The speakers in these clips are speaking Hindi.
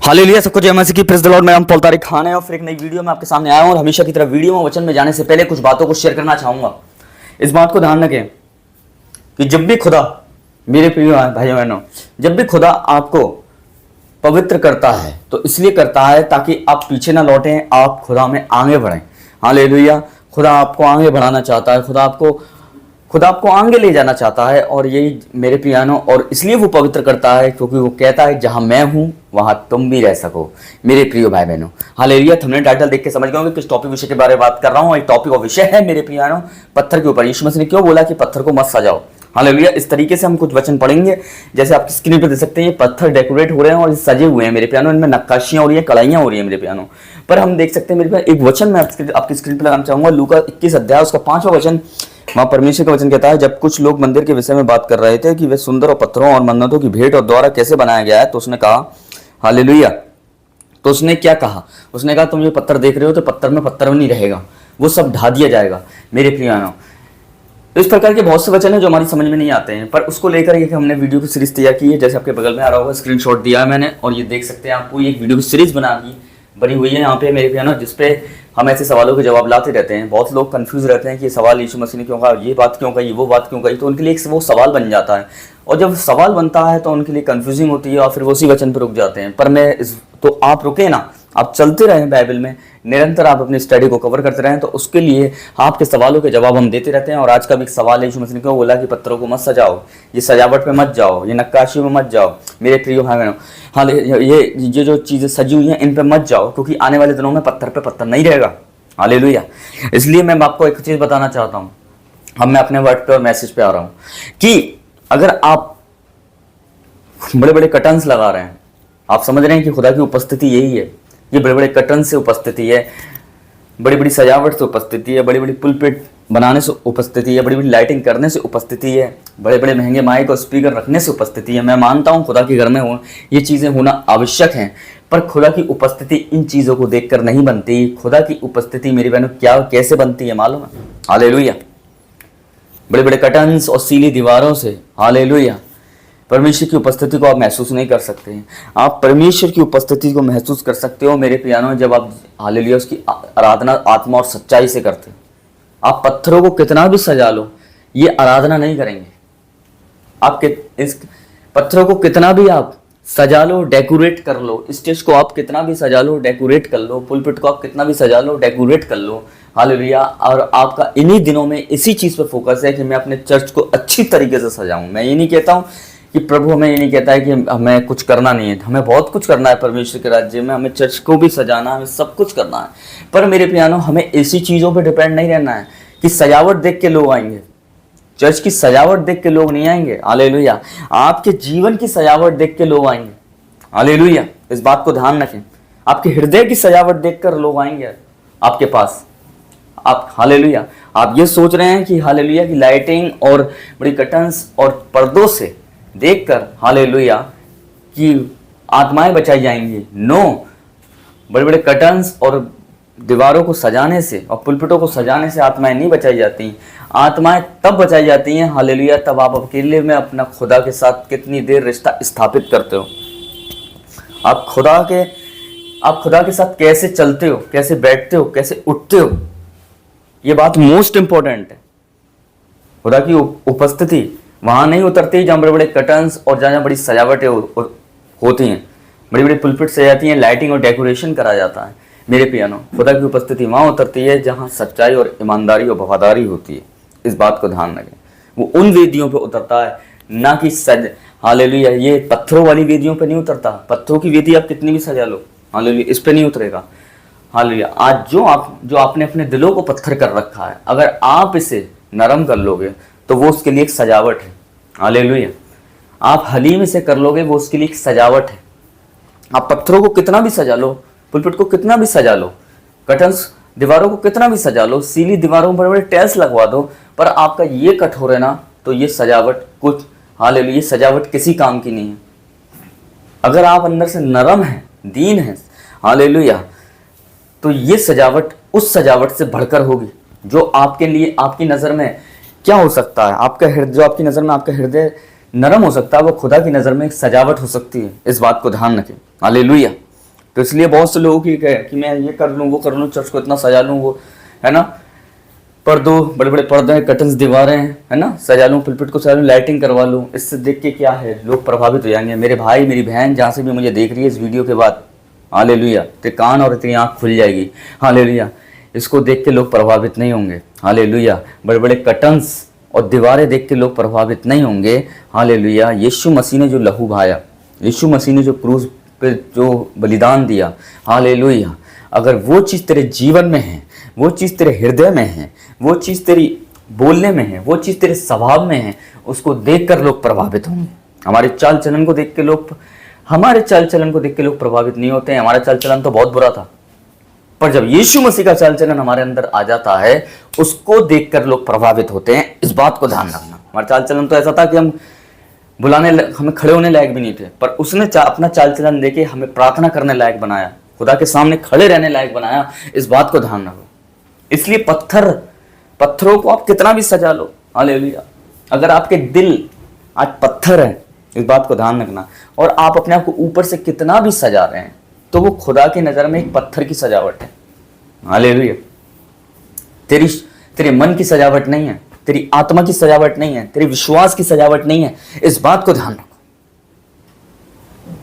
हालेलुया, सबको जय मसीह की। Praise the Lord. मैं पॉल तारिक खान है और फिर एक नई वीडियो में आपके सामने आया हूं। और हमेशा की तरह वीडियो में वचन में जाने से पहले कुछ बातों को शेयर करना चाहूंगा। इस बात को ध्यान रखें कि जब भी खुदा, मेरे प्रिय भाइयों बहनों, जब भी खुदा आपको पवित्र करता है तो इसलिए करता है ताकि आप पीछे ना लौटें, आप खुदा में आगे बढ़ें। हालेलुया, खुदा आपको आगे बढ़ाना चाहता है, खुदा आपको आगे ले जाना चाहता है। और यही मेरे प्रियानों, और इसलिए वो पवित्र करता है क्योंकि वो कहता है जहां मैं हूं वहां तुम भी रह सको। मेरे प्रिय भाई बहनों, हालेलुया, थंबनेल टाइटल देख के समझ गए होंगे किस टॉपिक विषय के बारे में बात कर रहा हूं। एक टॉपिक और विषय है मेरे प्रियानों, पत्थर के ऊपर। यीशु मसीह ने क्यों बोला कि पत्थर को मत सजाओ। हालेलुया, इस तरीके से हम कुछ वचन पढ़ेंगे। जैसे आप स्क्रीन पर देख सकते हैं, ये पत्थर डेकोरेट हो रहे हैं और सजे हुए हैं मेरे प्यानो। इनमें नक्काशियां हो रही है, कढ़ाइयां हो रही है मेरे प्यानो। पर हम देख सकते हैं मेरे प्यानो, एक वचन मैं आपकी स्क्रीन पर लगाना चाहूंगा। लूका 21 अध्याय उसका 5वां वचन। वहां परमेश्वर का वचन कहता है, जब कुछ लोग मंदिर के विषय में बात कर रहे थे कि वे सुंदर और पत्थरों और मन्नतों की भेंट और द्वारा कैसे बनाया गया है, तो उसने कहा, हालेलुया, तो उसने क्या कहा? उसने कहा तुम ये पत्थर देख रहे हो तो पत्थर में नहीं रहेगा, वो सब ढा दिया जाएगा। मेरे प्रियानो, इस प्रकार के बहुत से वचन हैं जो हमारी समझ में नहीं आते हैं, पर उसको लेकर एक हमने वीडियो की सीरीज तैयार की है। जैसे आपके बगल में आ रहा होगा, स्क्रीनशॉट दिया है मैंने, और ये देख सकते हैं आपको एक वीडियो की सीरीज बनी हुई है यहाँ पे मेरे प्यानो, जिसपे हम ऐसे सवालों के जवाब लाते रहते हैं। बहुत लोग कंफ्यूज रहते हैं कि ये सवाल यीशु मसीह ने क्यों कहा, ये बात क्यों कही, वो बात क्यों कही, तो उनके लिए एक वो सवाल बन जाता है। और जब सवाल बनता है तो उनके लिए कंफ्यूजिंग होती है और फिर वो उसी वचन पर रुक जाते हैं। पर तो आप रुके ना, आप चलते रहें बाइबल में, निरंतर आप अपनी स्टडी को कवर करते रहें, तो उसके लिए आपके सवालों के जवाब हम देते रहते हैं। और आज का भी एक सवाल है, यीशु मसीह ने क्यों बोला कि पत्थरों को मत सजाओ, ये सजावट पे मत जाओ, ये नक्काशी में मत जाओ मेरे प्रियो भाई बहनों। हाँ, ये जो चीज़ें सजी हुई हैं इन पे मत जाओ, क्योंकि आने वाले दिनों में पत्थर पे पत्थर नहीं रहेगा। हालेलुया। इसलिए मैं आपको एक चीज़ बताना चाहता हूँ। अब मैं अपने वर्ड पे और मैसेज पे आ रहा हूँ कि अगर आप बड़े बड़े कर्टन्स लगा रहे हैं, आप समझ रहे हैं कि खुदा की उपस्थिति यही है, ये बड़े बड़े कर्टन से उपस्थिति है, बड़ी बड़ी सजावट से उपस्थिति है, बड़ी बड़ी पुलपिट बनाने से उपस्थिति है, बड़ी बड़ी लाइटिंग करने से उपस्थिति है, बड़े बड़े महंगे माइक और स्पीकर रखने से उपस्थिति है। मैं मानता हूँ खुदा के घर में हो ये चीज़ें होना आवश्यक हैं, पर खुदा की उपस्थिति इन चीज़ों को देखकर नहीं बनती। खुदा की उपस्थिति मेरी बहनों कैसे बनती है मालूम है? हालेलुया। बड़े बड़े कर्टन्स और सीली दीवारों से, हालेलुया, परमेश्वर की उपस्थिति को आप महसूस नहीं कर सकते हैं। आप परमेश्वर की उपस्थिति को महसूस कर सकते हो मेरे प्यानो जब आप हालेलुया उसकी आराधना आत्मा और सच्चाई से करते हो। आप पत्थरों को कितना भी सजा लो, ये आराधना नहीं करेंगे। आपके इस पत्थरों को कितना भी आप सजा लो, डेकोरेट कर लो, स्टेज को आप कितना भी सजा लो, डेकोरेट कर लो, पुलपिट को आप कितना भी सजा लो, डेकोरेट कर लो, हालेलुया। और आपका इन्हीं दिनों में इसी चीज़ पर फोकस है कि मैं अपने चर्च को अच्छी तरीके से सजाऊं। मैं ये नहीं कहता हूँ कि प्रभु हमें ये नहीं कहता है कि हमें कुछ करना नहीं है, हमें बहुत कुछ करना है परमेश्वर के राज्य में, हमें चर्च को भी सजाना, हमें सब कुछ करना है। पर मेरे प्यानो, हमें ऐसी चीज़ों पे डिपेंड नहीं रहना है कि सजावट देख के लोग आएंगे। चर्च की सजावट देख के लोग नहीं आएंगे, हालेलुया। आपके जीवन की सजावट देख के लोग आएंगे, हालेलुया। इस बात को ध्यान रखें, आपके हृदय की सजावट देखकर लोग आएंगे आपके पास। आप हालेलुया, आप ये सोच रहे हैं कि हालेलुया की लाइटिंग और बड़ी कर्टन्स और पर्दों से देखकर हालेलुया कि आत्माएं बचाई जाएंगी। नो, बड़े बड़े कर्टन्स और दीवारों को सजाने से और पुलपिटों को सजाने से आत्माएं नहीं बचाई जाती। आत्माएं तब बचाई जाती हैं हालेलुया तब आप अकेले में अपना खुदा के साथ कितनी देर रिश्ता स्थापित करते हो। आप खुदा के साथ कैसे चलते हो, कैसे बैठते हो, कैसे उठते हो, ये बात मोस्ट इंपॉर्टेंट है। खुदा की उपस्थिति वहां नहीं उतरती जहां बड़े बड़े कर्टन्स और जहां बड़ी सजावटें होती हैं, बड़ी बड़ी पुलपिट सजाती हैं, लाइटिंग और डेकोरेशन करा जाता है। मेरे प्यानो, खुदा की उपस्थिति वहां उतरती है जहां सच्चाई और ईमानदारी और वफादारी होती है। इस बात को ध्यान रखें। वो उन वेदियों पे उतरता है, ना कि हालेलुया ये पत्थरों वाली वेदियों पे नहीं उतरता। पत्थरों की वेदी आप कितनी भी सजा लो, हालेलुया इस पे नहीं उतरेगा। हालेलुया, आज जो आपने अपने दिलों को पत्थर कर रखा है, अगर आप इसे नरम कर लोगे तो वो उसके लिए एक सजावट है। हालेलुया, आप हलीम इसे कर लोगे, वो उसके लिए एक सजावट है। आप पत्थरों को कितना भी सजा लो, पुलपिट को कितना भी सजा लो, कर्टन्स दीवारों को कितना भी सजा लो, सीली दीवारों में बड़े बड़े टाइल्स लगवा दो, पर आपका ये कठोर है ना, तो ये सजावट कुछ, हालेलुया, ये सजावट किसी काम की नहीं है। अगर आप अंदर से नरम हैं, दीन हैं, हालेलुया, तो ये सजावट उस सजावट से बढ़कर होगी जो आपके लिए, आपकी नज़र में क्या हो सकता है, आपका हृदय, जो आपकी नज़र में आपका हृदय नरम हो सकता है, वो खुदा की नज़र में एक सजावट हो सकती है। इस बात को ध्यान रखें, हालेलुया। तो इसलिए बहुत से लोगों की कि मैं ये कर लूँ, वो कर लूँ, चर्च को इतना सजा लूँ, वो है ना, पर्दों, बड़े बड़े पर्दे हैं, कर्टन्स, दीवारें हैं, है ना, सजा लूँ, पुलपिट को सजा लूँ, लाइटिंग करवा लूँ। इससे देख के क्या है, लोग प्रभावित हो जाएंगे। मेरे भाई, मेरी बहन, जहाँ से भी मुझे देख रही है इस वीडियो के बाद, हालेलुया, तेरे कान और तेरी आँख खुल जाएगी, हालेलुया। इसको देख के लोग प्रभावित नहीं होंगे, हालेलुया। बड़े बड़े कर्टन्स और दीवारें देख के लोग प्रभावित नहीं होंगे, हालेलुया। यीशु मसीह ने जो लहू बहाया, यीशु मसीह ने जो क्रूज पे जो बलिदान दिया, हालेलुया, अगर वो चीज़ तेरे जीवन में है, वो चीज़ तेरे हृदय में है, वो चीज़ तेरी बोलने में है, वो चीज़ तेरे स्वभाव में है, उसको देखकर लोग प्रभावित होंगे। हमारे चाल चलन को देख के लोग प्रभावित नहीं होते हैं। हमारा चाल चलन तो बहुत बुरा था, पर जब यीशु मसीह का चाल चलन हमारे अंदर आ जाता है, उसको देखकर लोग प्रभावित होते हैं। इस बात को ध्यान रखना। हमारा चाल चलन तो ऐसा था कि हमें खड़े होने लायक भी नहीं थे, पर उसने अपना चाल चलन देके हमें प्रार्थना करने लायक बनाया, खुदा के सामने खड़े रहने लायक बनाया। इस बात को ध्यान रखो। इसलिए पत्थरों को आप कितना भी सजा लो, हालेलुया, अगर आपके दिल आज पत्थर है, इस बात को ध्यान रखना, और आप अपने आप को ऊपर से कितना भी सजा रहे हैं, तो वो खुदा की नज़र में एक पत्थर की सजावट है, हालेलुया। तेरे मन की सजावट नहीं है, तेरी आत्मा की सजावट नहीं है, तेरे विश्वास की सजावट नहीं है। इस बात को ध्यान रखो।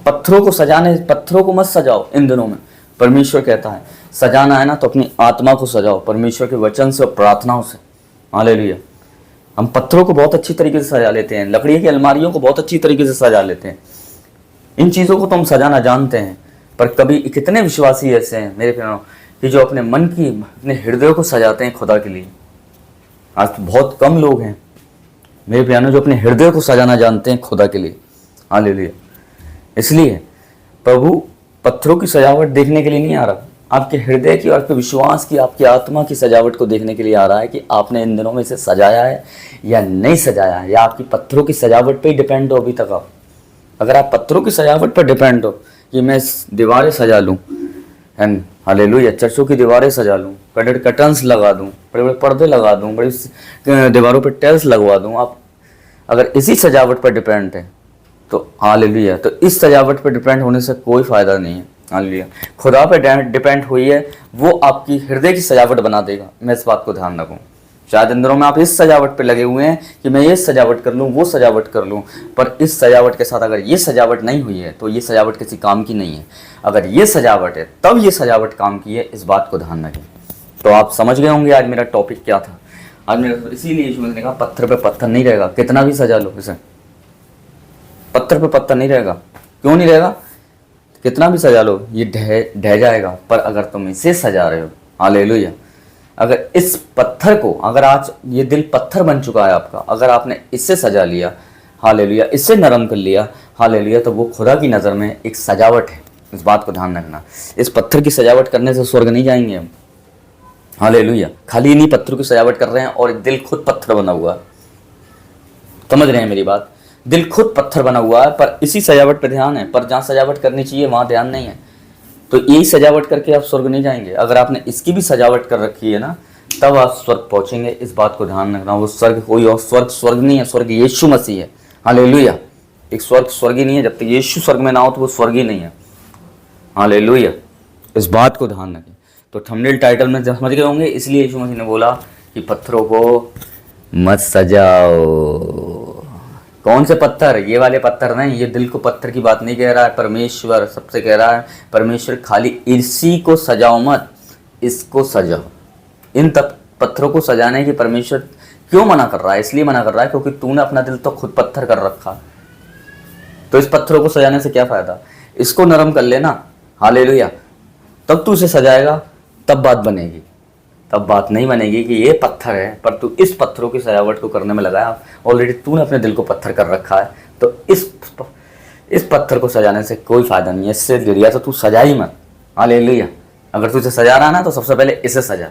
पत्थरों को मत सजाओ इन दिनों में। परमेश्वर कहता है सजाना है ना तो अपनी आत्मा को सजाओ, परमेश्वर के वचन से और प्रार्थनाओं से, हालेलुया। हम पत्थरों को बहुत अच्छी तरीके से सजा लेते हैं, लकड़ी की अलमारियों को बहुत अच्छी तरीके से सजा लेते हैं। इन चीज़ों को तो हम सजाना जानते हैं, पर कभी कितने विश्वासी ऐसे हैं मेरे प्यारों कि जो अपने मन की, अपने हृदय को सजाते हैं खुदा के लिए। आज तो बहुत कम लोग हैं मेरे प्यारों जो अपने हृदय को सजाना जानते हैं खुदा के लिए, हालेलुया। इसलिए प्रभु पत्थरों की सजावट देखने के लिए नहीं आ रहा, आपके हृदय की और आपके विश्वास की, आपकी आत्मा की सजावट को देखने के लिए आ रहा है कि आपने इन दिनों में इसे सजाया है या नहीं सजाया है, या आपकी पत्थरों की सजावट पे ही डिपेंड हो अभी तक आप। अगर आप पत्थरों की सजावट पर डिपेंड हो कि मैं दीवारें सजा लूँ, एंड हालेलुया, चर्चों की दीवारें सजा लूँ, बड़े कर्टन्स लगा दूँ, बड़े बड़े पर्दे लगा दूँ, बड़ी दीवारों पर टाइल्स लगवा दूँ, आप अगर इसी सजावट पर डिपेंड है तो हालेलुया, तो इस सजावट पर डिपेंड होने से कोई फ़ायदा नहीं है, हालेलुया। खुदा पे डिपेंड हुई है, वो आपकी हृदय की सजावट बना देगा। मैं इस बात को ध्यान रखूँ। शायद इन दिनों में आप इस सजावट पे लगे हुए हैं कि मैं ये सजावट कर लूँ, वो सजावट कर लूँ, पर इस सजावट के साथ अगर ये सजावट नहीं हुई है तो ये सजावट किसी काम की नहीं है। अगर ये सजावट है तब ये सजावट काम की है, इस बात को ध्यान रखें। तो आप समझ गए होंगे आज मेरा टॉपिक क्या था। आज मेरा इसीलिए यीशु मसीह ने कहा पत्थर पे पत्थर नहीं रहेगा, कितना भी सजा लो इसे, पत्थर पे पत्थर नहीं रहेगा। क्यों नहीं रहेगा? कितना भी सजा लो ये ढह जाएगा, पर अगर तुम इसे सजा रहे हो, हालेलुया, अगर इस पत्थर को, अगर आज ये दिल पत्थर बन चुका है आपका, अगर आपने इससे सजा लिया, हालेलुया, इससे नरम कर लिया, हालेलुया, तो वो खुदा की नज़र में एक सजावट है। इस बात को ध्यान रखना। इस पत्थर की सजावट करने से स्वर्ग नहीं जाएंगे हम, हालेलुया। खाली इन्हीं पत्थरों की सजावट कर रहे हैं और दिल खुद पत्थर बना हुआ है। समझ रहे हैं मेरी बात? दिल खुद पत्थर बना हुआ है, पर इसी सजावट पर ध्यान है, पर जहाँ सजावट करनी चाहिए वहाँ ध्यान नहीं है। तो यही सजावट करके आप स्वर्ग नहीं जाएंगे। अगर आपने इसकी भी सजावट कर रखी है ना, तब आप स्वर्ग पहुंचेंगे। इस बात को ध्यान रखना। वो स्वर्ग कोई और स्वर्ग नहीं है, स्वर्ग यीशु मसीह है, हालेलुया। एक स्वर्ग ही नहीं है, जब तक यीशु स्वर्ग में ना हो तो वो स्वर्ग ही नहीं है, हालेलुया। इस बात को ध्यान रखें। तो थंबनेल टाइटल में समझ गए होंगे, इसलिए यीशु मसीह ने बोला कि पत्थरों को मत सजाओ। कौन से पत्थर? ये वाले पत्थर नहीं, ये दिल को पत्थर की बात नहीं कह रहा है, परमेश्वर सबसे कह रहा है। परमेश्वर खाली इसी को सजाओ मत, इसको सजाओ। इन पत्थरों को सजाने की परमेश्वर क्यों मना कर रहा है? इसलिए मना कर रहा है क्योंकि तूने अपना दिल तो खुद पत्थर कर रखा। तो इस पत्थरों को सजाने से क्या फ़ायदा? इसको नरम कर लेना, हालेलुया, तब तू इसे सजाएगा, तब बात बनेगी। तब बात नहीं बनेगी कि ये पत्थर है पर तू इस पत्थरों की सजावट को करने में लगाया। ऑलरेडी तूने अपने दिल को पत्थर कर रखा है, तो इस पत्थर को सजाने से कोई फ़ायदा नहीं है। इससे दिया तो तू सजा ही मत, हालेलुया। अगर तू इसे सजा रहा ना तो सबसे पहले इसे सजा,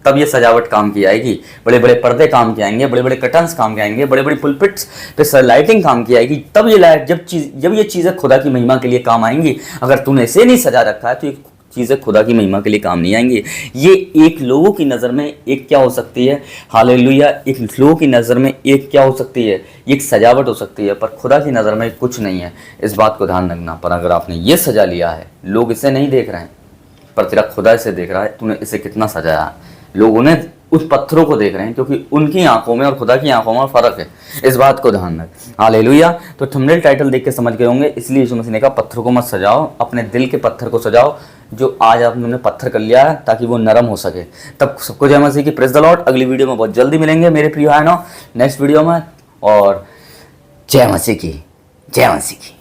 तब ये सजावट काम की आएगी। बड़े बड़े पर्दे काम की आएंगे, बड़े बड़े कर्टन्स काम के आएंगे, बड़ी बड़ी पुलपिट्स पे लाइटिंग काम की आएगी। तब ये लाइट जब ये चीज़ें खुदा की महिमा के लिए काम आएंगी। अगर तूने इसे नहीं सजा रखा है तो ये चीज़ें खुदा की महिमा के लिए काम नहीं आएंगी। ये एक लोगों की नज़र में एक क्या हो सकती है, हालेलुया, एक लोगों की नज़र में एक क्या हो सकती है, एक सजावट हो सकती है, पर खुदा की नज़र में कुछ नहीं है। इस बात को ध्यान रखना। पर अगर आपने ये सजा लिया है, लोग इसे नहीं देख रहे हैं पर तेरा खुदा इसे देख रहा है, तूने इसे कितना सजाया है। लोग उन्हें उस पत्थरों को देख रहे हैं क्योंकि उनकी आंखों में और खुदा की आंखों में फर्क है। इस बात को ध्यान रख। हालेलुया। तो थंबनेल टाइटल देख के समझ गए होंगे, इसलिए यीशु मसीह ने कहा पत्थरों को मत सजाओ, अपने दिल के पत्थर को सजाओ जो आज आपने पत्थर कर लिया है, ताकि वो नरम हो सके। तब सबको जय मसीह की, प्रेज द लॉर्ड। अगली वीडियो में बहुत जल्दी मिलेंगे मेरे प्रिय भाइयों, नेक्स्ट वीडियो में। और जय मसीह की, जय मसीह की।